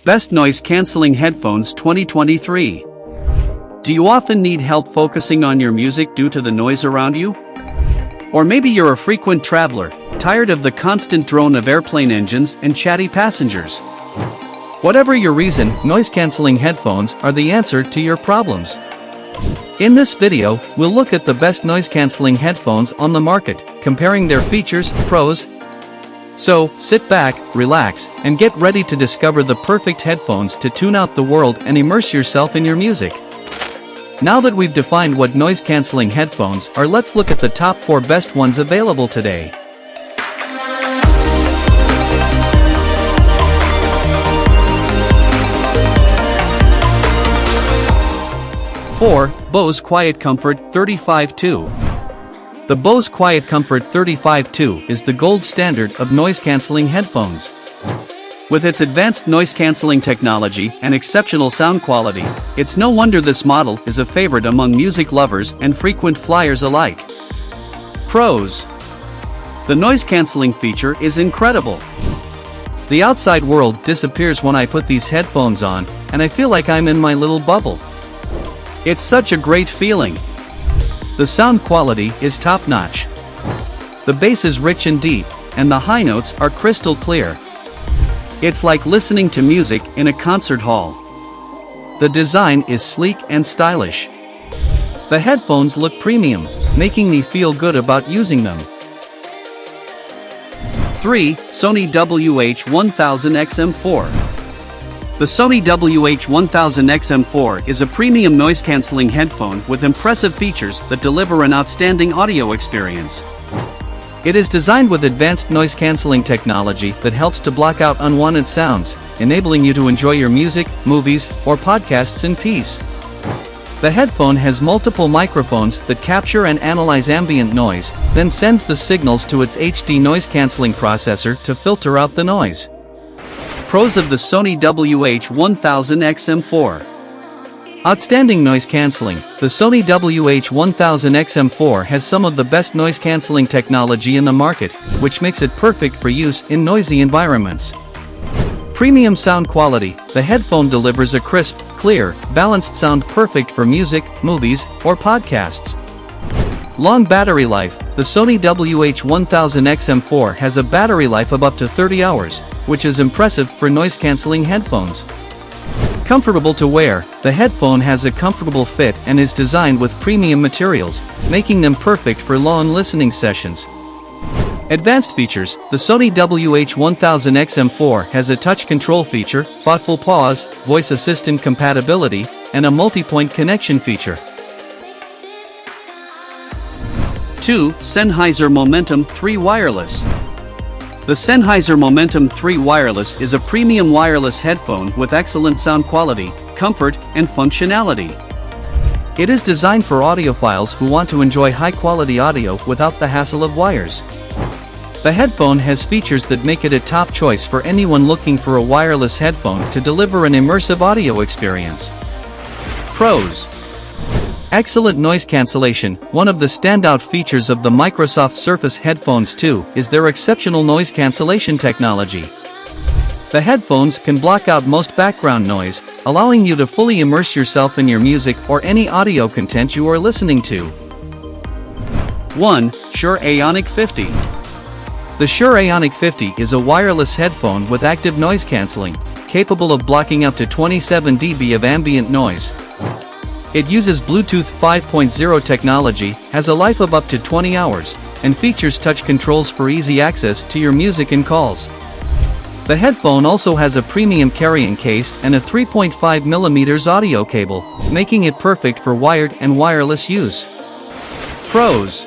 Best Noise Cancelling Headphones 2023. Do you often need help focusing on your music due to the noise around you? Or maybe you're a frequent traveler, tired of the constant drone of airplane engines and chatty passengers. Whatever your reason, noise-canceling headphones are the answer to your problems. In this video, we'll look at the best noise-canceling headphones on the market, comparing their features, pros. So, sit back, relax, and get ready to discover the perfect headphones to tune out the world and immerse yourself in your music. Now that we've defined what noise-canceling headphones are, let's look at the top 4 best ones available today. #4. Bose QuietComfort 35.2. The Bose QuietComfort 35.2 is the gold standard of noise-canceling headphones. With its advanced noise-canceling technology and exceptional sound quality, it's no wonder this model is a favorite among music lovers and frequent flyers alike. Pros. The noise-canceling feature is incredible. The outside world disappears when I put these headphones on, and I feel like I'm in my little bubble. It's such a great feeling. The sound quality is top-notch. The bass is rich and deep, and the high notes are crystal clear. It's like listening to music in a concert hall. The design is sleek and stylish. The headphones look premium, making me feel good about using them. 3. Sony WH1000XM4. The Sony WH1000XM4 is a premium noise-canceling headphone with impressive features that deliver an outstanding audio experience. It is designed with advanced noise-canceling technology that helps to block out unwanted sounds, enabling you to enjoy your music, movies, or podcasts in peace. The headphone has multiple microphones that capture and analyze ambient noise, then sends the signals to its HD noise-canceling processor to filter out the noise. Pros of the Sony WH1000XM4. Outstanding noise cancelling. The Sony WH1000XM4 has some of the best noise cancelling technology in the market, which makes it perfect for use in noisy environments. Premium sound quality. The headphone delivers a crisp, clear, balanced sound perfect for music, movies, or podcasts. Long battery life. The Sony WH1000XM4 has a battery life of up to 30 hours, which is impressive for noise-canceling headphones. Comfortable to wear. The headphone has a comfortable fit and is designed with premium materials, making them perfect for long listening sessions. Advanced features. The Sony WH1000XM4 has a touch control feature, thoughtful pause, voice assistant compatibility, and a multi-point connection feature. 2. Sennheiser Momentum 3 Wireless. The Sennheiser Momentum 3 Wireless is a premium wireless headphone with excellent sound quality, comfort, and functionality. It is designed for audiophiles who want to enjoy high-quality audio without the hassle of wires. The headphone has features that make it a top choice for anyone looking for a wireless headphone to deliver an immersive audio experience. Pros. Excellent noise cancellation. One of the standout features of the Microsoft Surface Headphones 2 is their exceptional noise cancellation technology. The headphones can block out most background noise, allowing you to fully immerse yourself in your music or any audio content you are listening to. 1. Shure Ioniq 50. The Shure Ioniq 50 is a wireless headphone with active noise cancelling, capable of blocking up to 27 dB of ambient noise. It uses Bluetooth 5.0 technology, has a life of up to 20 hours, and features touch controls for easy access to your music and calls. The headphone also has a premium carrying case and a 3.5mm audio cable, making it perfect for wired and wireless use. Pros.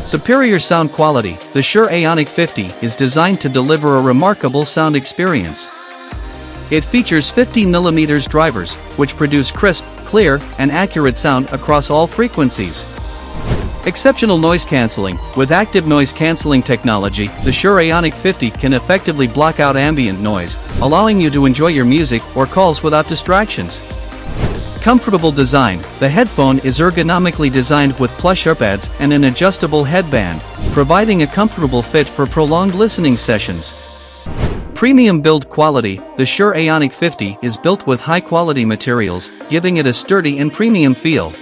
Superior sound quality. The Shure Ioniq 50 is designed to deliver a remarkable sound experience. It features 50mm drivers, which produce crisp, clear, and accurate sound across all frequencies. Exceptional noise cancelling. With active noise cancelling technology, the Shure Ioniq 50 can effectively block out ambient noise, allowing you to enjoy your music or calls without distractions. Comfortable design. The headphone is ergonomically designed with plush earbuds and an adjustable headband, providing a comfortable fit for prolonged listening sessions. Premium build quality. The Shure Ioniq 50 is built with high-quality materials, giving it a sturdy and premium feel.